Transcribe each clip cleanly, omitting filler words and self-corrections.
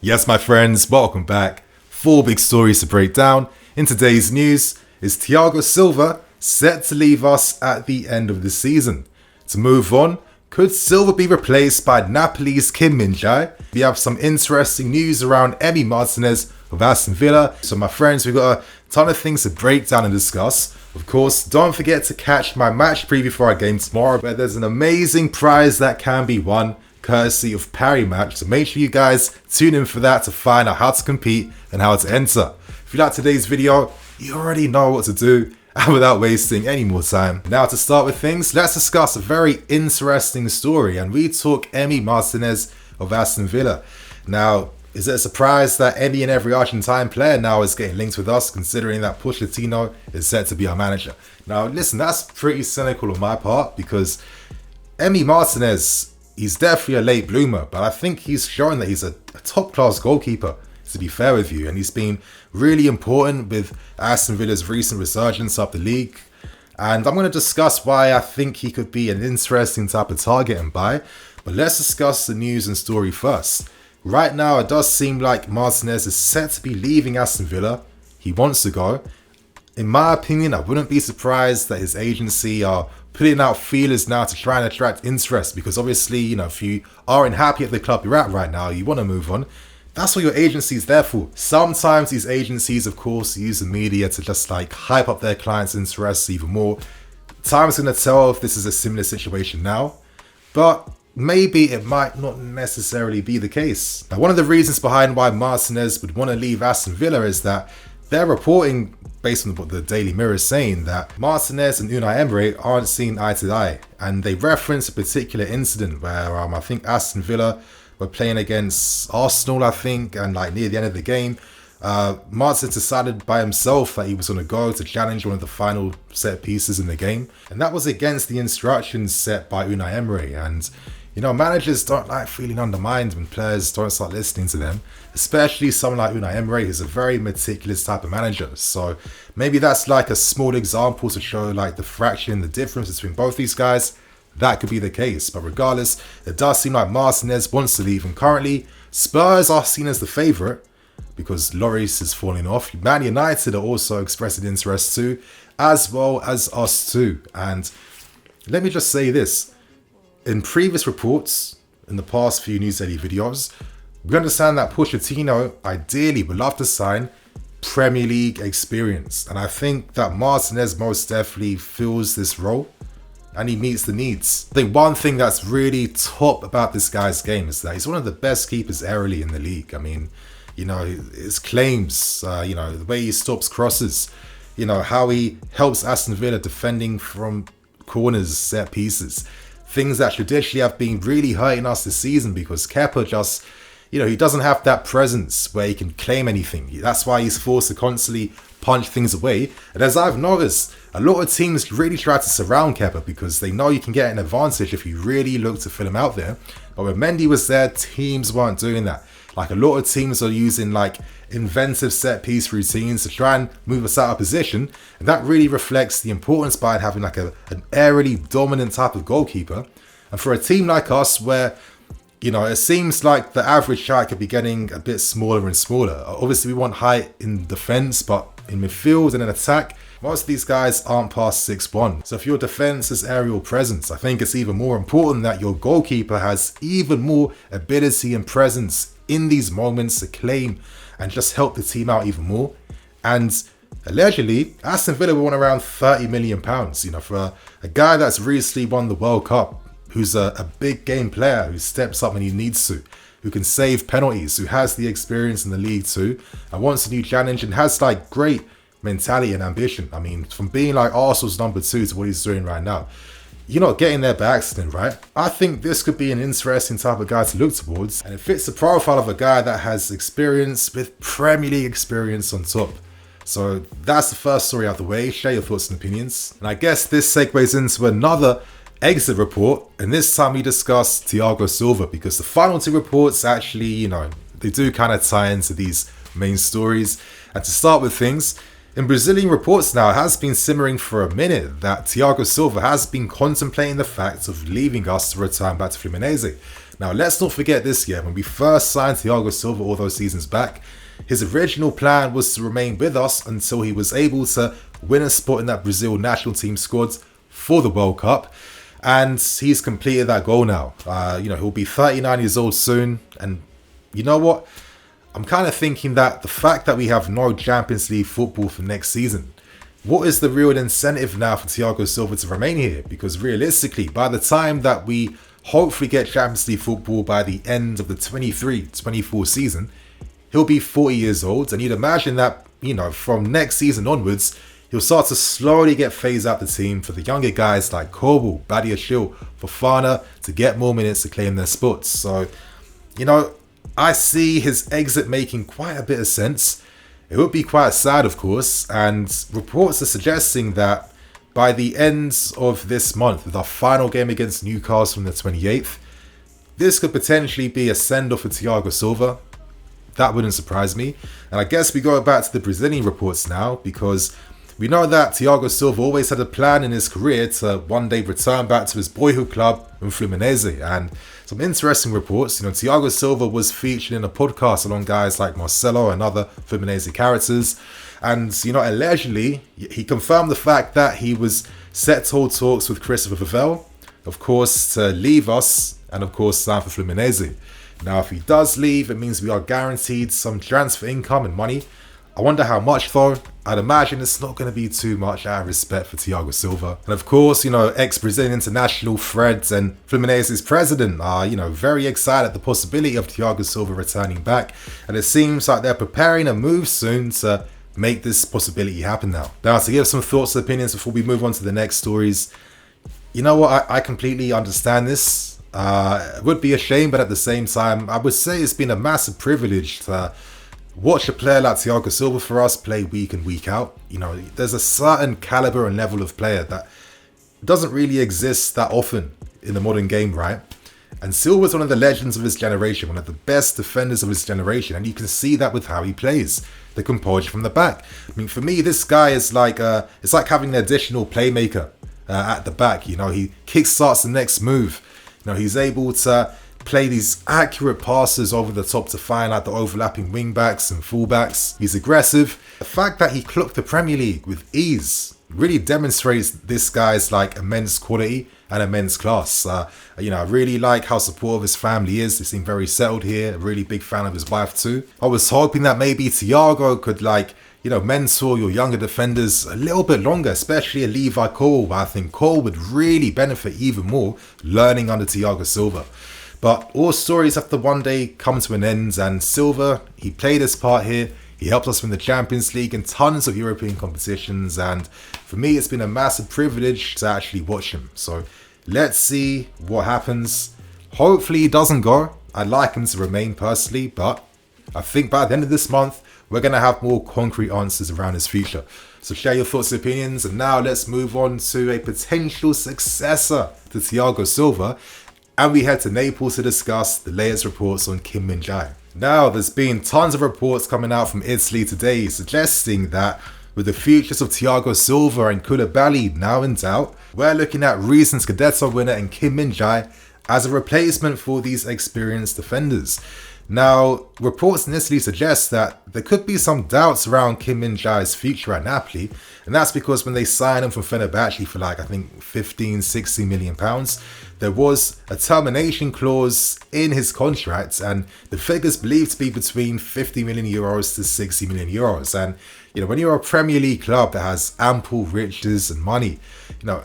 Yes, my friends, welcome back. 4 big stories to break down. In today's news, is Thiago Silva set to leave us at the end of the season? To move on, could Silva be replaced by Napoli's Kim Min Jae? We have some interesting news around Emi Martinez of Aston Villa. So my friends, we've got a ton of things to break down and discuss. Of course, don't forget to catch my match preview for our game tomorrow, where there's an amazing prize that can be won, courtesy of Parry Match. So make sure you guys tune in for that to find out how to compete and how to enter. If you like today's video, you already know what to do. And without wasting any more time, now to start with things, let's discuss a very interesting story, and we talk Emi Martinez of Aston Villa. Now, is it a surprise that any and every Argentine player now is getting linked with us, considering that Pochettino is set to be our manager? Now, listen, that's pretty cynical on my part, because Emi Martinez, he's definitely a late bloomer, but I think he's shown that he's a top-class goalkeeper, to be fair with you, and he's been really important with Aston Villa's recent resurgence up the league. And I'm going to discuss why I think he could be an interesting type of target and buy, but let's discuss the news and story first. Right now, it does seem like Martinez is set to be leaving Aston Villa. He wants to go. In my opinion, I wouldn't be surprised that his agency are putting out feelers now to try and attract interest, because obviously, you know, if you aren't happy at the club you're at right now, you want to move on. That's what your agency is there for. Sometimes these agencies, of course, use the media to just like hype up their clients' interests even more. Time's going to tell if this is a similar situation now, but maybe it might not necessarily be the case. Now, one of the reasons behind why Martinez would want to leave Aston Villa is that they're reporting, based on what the Daily Mirror is saying, that Martinez and Unai Emery aren't seen eye to eye, and they reference a particular incident where I think Aston Villa were playing against Arsenal, I think, and like near the end of the game, Martinez decided by himself that he was going to go to challenge one of the final set pieces in the game, and that was against the instructions set by Unai Emery. And you know, managers don't like feeling undermined when players don't start listening to them, especially someone like Unai Emery, who's a very meticulous type of manager. So maybe that's like a small example to show like the fraction, the difference between both these guys. That could be the case, but regardless, it does seem like Martinez wants to leave, and currently Spurs are seen as the favourite because Lloris is falling off. Man United are also expressing interest too, as well as us too. And let me just say this. In previous reports, in the past few News Daily videos, we understand that Pochettino ideally would love to sign Premier League experience. And I think that Martinez most definitely fills this role and he meets the needs. I think one thing that's really top about this guy's game is that he's one of the best keepers aerially in the league. I mean, you know, his claims, you know, the way he stops crosses, you know, how he helps Aston Villa defending from corners, set pieces. Things that traditionally have been really hurting us this season because Kepa just, you know, he doesn't have that presence where he can claim anything. That's why he's forced to constantly punch things away. And as I've noticed, a lot of teams really try to surround Kepa because they know you can get an advantage if you really look to fill him out there. But when Mendy was there, teams weren't doing that. Like a lot of teams are using like inventive set piece routines to try and move us out of position. And that really reflects the importance behind having like an aerially dominant type of goalkeeper. And for a team like us where, you know, it seems like the average height could be getting a bit smaller and smaller. Obviously we want height in defense, but in midfield and in attack, most of these guys aren't past 6'1". So if your defense is aerial presence, I think it's even more important that your goalkeeper has even more ability and presence in these moments to claim and just help the team out even more. And allegedly, Aston Villa will want around £30 million, you know, for a guy that's recently won the World Cup, who's a big game player, who steps up when he needs to, who can save penalties, who has the experience in the league too, and wants a new challenge and has like great mentality and ambition. I mean, from being like Arsenal's number 2 to what he's doing right now, you're not getting there by accident, right? I think this could be an interesting type of guy to look towards, and it fits the profile of a guy that has experience with Premier League experience on top. So that's the first story out of the way. Share your thoughts and opinions. And I guess this segues into another exit report, and this time we discuss Thiago Silva, because the final 2 reports actually, you know, they do kind of tie into these main stories. And to start with things, In Brazilian reports now, it has been simmering for a minute that Thiago Silva has been contemplating the fact of leaving us to return back to Fluminense. Now, let's not forget this year, when we first signed Thiago Silva all those seasons back, his original plan was to remain with us until he was able to win a spot in that Brazil national team squad for the World Cup. And he's completed that goal now. He'll be 39 years old soon. And you know what? I'm kind of thinking that the fact that we have no Champions League football for next season, what is the real incentive now for Thiago Silva to remain here? Because realistically, by the time that we hopefully get Champions League football by the end of the 23-24 season, he'll be 40 years old. And you'd imagine that, from next season onwards, he'll start to slowly get phased out the team for the younger guys like Korbel, Badiashile, Fofana to get more minutes to claim their spots. So, I see his exit making quite a bit of sense. It would be quite sad, of course, and reports are suggesting that by the end of this month, with our final game against Newcastle on the 28th, this could potentially be a send-off for Thiago Silva. That wouldn't surprise me. And I guess we go back to the Brazilian reports now, because we know that Thiago Silva always had a plan in his career to one day return back to his boyhood club in Fluminense. And some interesting reports, Thiago Silva was featured in a podcast along guys like Marcelo and other Fluminense characters. And, allegedly, he confirmed the fact that he was set to hold talks with Christopher Vivell, of course, to leave us and, of course, sign for Fluminense. Now, if he does leave, it means we are guaranteed some transfer income and money. I wonder how much though. I'd imagine it's not going to be too much out of respect for Thiago Silva. And of course, ex-Brazilian international Fred and Fluminense's president are, very excited at the possibility of Thiago Silva returning back. And it seems like they're preparing a move soon to make this possibility happen now. Now, to give some thoughts and opinions before we move on to the next stories, you know what? I completely understand this. It would be a shame, but at the same time, I would say it's been a massive privilege to watch a player like Thiago Silva for us play week in, week out. There's a certain caliber and level of player that doesn't really exist that often in the modern game, right? And Silva's one of the legends of his generation, one of the best defenders of his generation, and you can see that with how he plays. The composure from the back. I mean, for me, this guy is like it's like having an additional playmaker at the back. He kickstarts the next move. He's able to play these accurate passes over the top to find out the overlapping wingbacks and fullbacks. He's aggressive. The fact that he clocked the Premier League with ease really demonstrates this guy's immense quality and immense class. I really like how supportive his family is. They seem very settled here. A really big fan of his wife too. I was hoping that maybe Thiago could mentor your younger defenders a little bit longer, especially a Levi Cole. I think Cole would really benefit even more learning under Thiago Silva. But all stories have to one day come to an end, and Silva, he played his part here. He helped us win the Champions League and tons of European competitions, and for me it's been a massive privilege to actually watch him. So let's see what happens. Hopefully he doesn't go. I'd like him to remain personally, but I think by the end of this month we're going to have more concrete answers around his future. So share your thoughts and opinions, and now let's move on to a potential successor to Thiago Silva. And we head to Naples to discuss the latest reports on Kim Min Jae. Now, there's been tons of reports coming out from Italy today suggesting that with the futures of Thiago Silva and Koulibaly now in doubt, we're looking at recent Scudetto winner and Kim Min Jae as a replacement for these experienced defenders. Now, reports in Italy suggest that there could be some doubts around Kim Min Jae's future at Napoli, and that's because when they signed him from Fenerbahce for 15-16 million pounds, there was a termination clause in his contract, and the figure's believed to be between 50 million euros to 60 million euros. And when you're a Premier League club that has ample riches and money,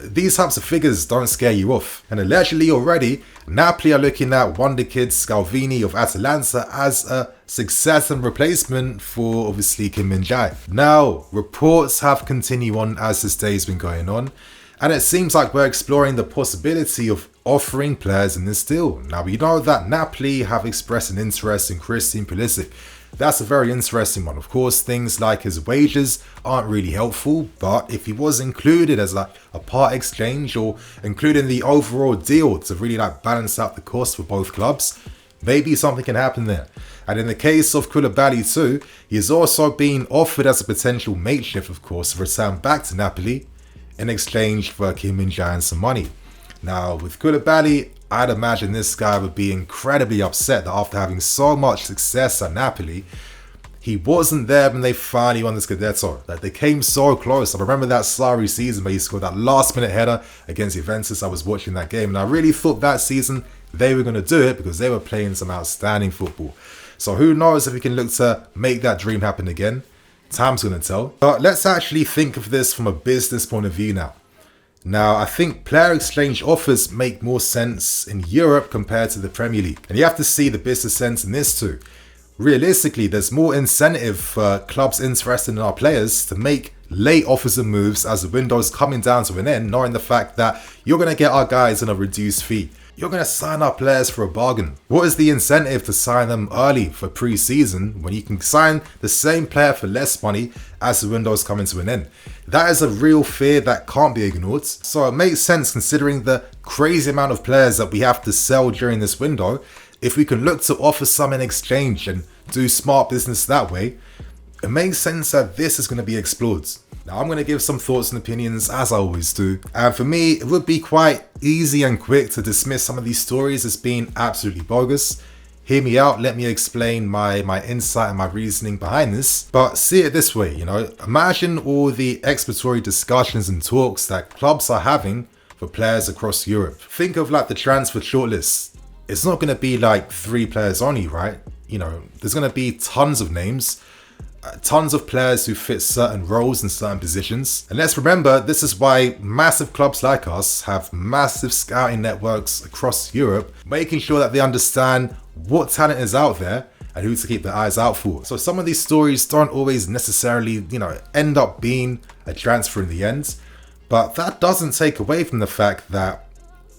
these types of figures don't scare you off. And allegedly already, Napoli are looking at wonder kid Scalvini of Atalanta as a success and replacement for obviously Kim Min Jae. Now, reports have continued on as this day's been going on, and it seems like we're exploring the possibility of offering players in this deal. Now, we know that Napoli have expressed an interest in Christian Pulisic. That's a very interesting one. Of course, things like his wages aren't really helpful, but if he was included as a part exchange or included in the overall deal to really balance out the cost for both clubs, maybe something can happen there. And in the case of Koulibaly too, he is also being offered as a potential makeshift, of course, to return back to Napoli in exchange for Kim Min Jae and some money. Now, with Koulibaly, I'd imagine this guy would be incredibly upset that after having so much success at Napoli, he wasn't there when they finally won the Scudetto. Like, they came so close. I remember that Sarri season where he scored that last-minute header against Juventus. I was watching that game, and I really thought that season they were going to do it because they were playing some outstanding football. So who knows if we can look to make that dream happen again. Time's going to tell. But let's actually think of this from a business point of view now. Now, I think player exchange offers make more sense in Europe compared to the Premier League. And you have to see the business sense in this too. Realistically, there's more incentive for clubs interested in our players to make late offers and moves as the window's coming down to an end, knowing the fact that you're going to get our guys on a reduced fee. You're going to sign our players for a bargain. What is the incentive to sign them early for pre-season when you can sign the same player for less money as the window's coming to an end? That is a real fear that can't be ignored. So it makes sense considering the crazy amount of players that we have to sell during this window. If we can look to offer some in exchange and do smart business that way, it makes sense that this is going to be explored. Now, I'm going to give some thoughts and opinions as I always do. And for me, it would be quite easy and quick to dismiss some of these stories as being absolutely bogus. Hear me out, let me explain my insight and my reasoning behind this. But see it this way, imagine all the exploratory discussions and talks that clubs are having for players across Europe. Think of like the transfer shortlist. It's not going to be like 3 players only, right? There's going to be tons of names, tons of players who fit certain roles and certain positions. And let's remember, this is why massive clubs like us have massive scouting networks across Europe, making sure that they understand what talent is out there and who to keep their eyes out for. So some of these stories don't always necessarily, end up being a transfer in the end. But that doesn't take away from the fact that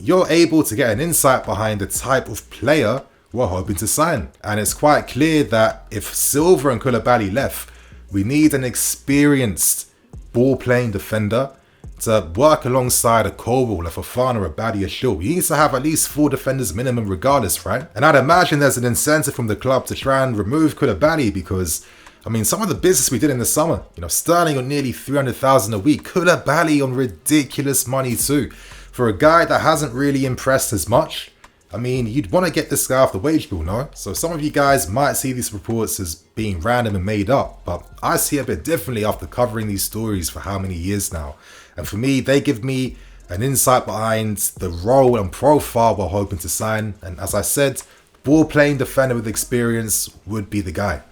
you're able to get an insight behind the type of player we're hoping to sign. And it's quite clear that if Silva and Koulibaly left, we need an experienced ball-playing defender to work alongside a Koval, a Fofana, a Badia Shil. You need to have at least 4 defenders minimum regardless, right? And I'd imagine there's an incentive from the club to try and remove Koulibaly because, some of the business we did in the summer, Sterling on nearly 300,000 a week, Koulibaly on ridiculous money too. For a guy that hasn't really impressed as much, you'd want to get this guy off the wage bill, no? So some of you guys might see these reports as being random and made up, but I see it a bit differently after covering these stories for how many years now. And for me, they give me an insight behind the role and profile we're hoping to sign. And as I said, ball-playing defender with experience would be the guy.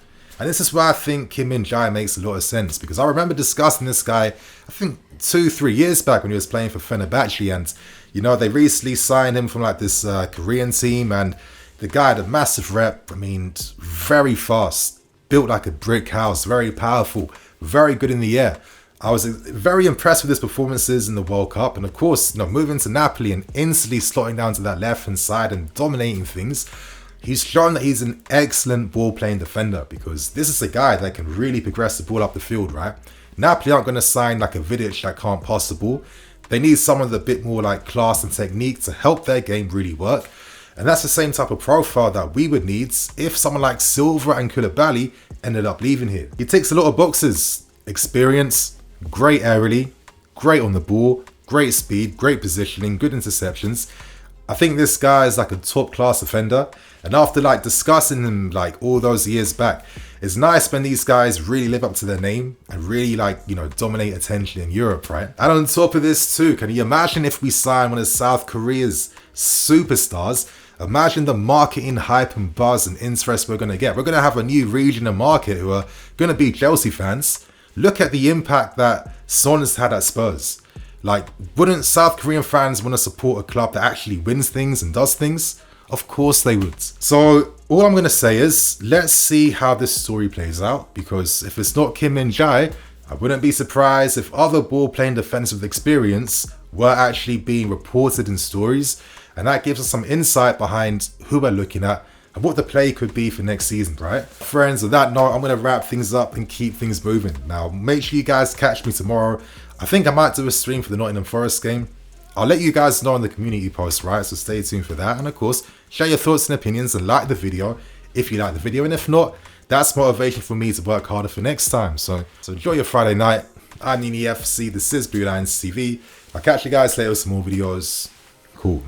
And this is why I think Kim Min Jae makes a lot of sense, because I remember discussing this guy, I think 2-3 years back when he was playing for Fenerbahce, and they recently signed him from like this Korean team, and the guy had a massive rep. Very fast, built like a brick house, very powerful, very good in the air. I was very impressed with his performances in the World Cup, and of course, moving to Napoli and instantly slotting down to that left-hand side and dominating things. He's shown that he's an excellent ball-playing defender, because this is a guy that can really progress the ball up the field, right? Napoli aren't going to sign like a Vidic that can't pass the ball. They need someone with a bit more like class and technique to help their game really work. And that's the same type of profile that we would need if someone like Silva and Koulibaly ended up leaving here. He ticks a lot of boxes. Experience, great aerially, great on the ball, great speed, great positioning, good interceptions. I think this guy is like a top class defender. And after like discussing him like all those years back, it's nice when these guys really live up to their name and really dominate attention in Europe, right? And on top of this too, can you imagine if we sign one of South Korea's superstars? Imagine the marketing hype and buzz and interest we're going to get. We're going to have a new region and market who are going to be Chelsea fans. Look at the impact that Son has had at Spurs. Like, wouldn't South Korean fans want to support a club that actually wins things and does things? Of course they would. So all I'm going to say is, let's see how this story plays out, because if it's not Kim Min Jae, I wouldn't be surprised if other ball-playing defenders with experience were actually being reported in stories, and that gives us some insight behind who we're looking at and what the play could be for next season, right? Friends, with that note, I'm going to wrap things up and keep things moving. Now, make sure you guys catch me tomorrow. I think I might do a stream for the Nottingham Forest game. I'll let you guys know in the community post, right? So stay tuned for that. And of course, share your thoughts and opinions and like the video if you like the video. And if not, that's motivation for me to work harder for next time. So enjoy your Friday night. I'm Nini FC. This is BlueLionsTV. I'll catch you guys later with some more videos. Cool.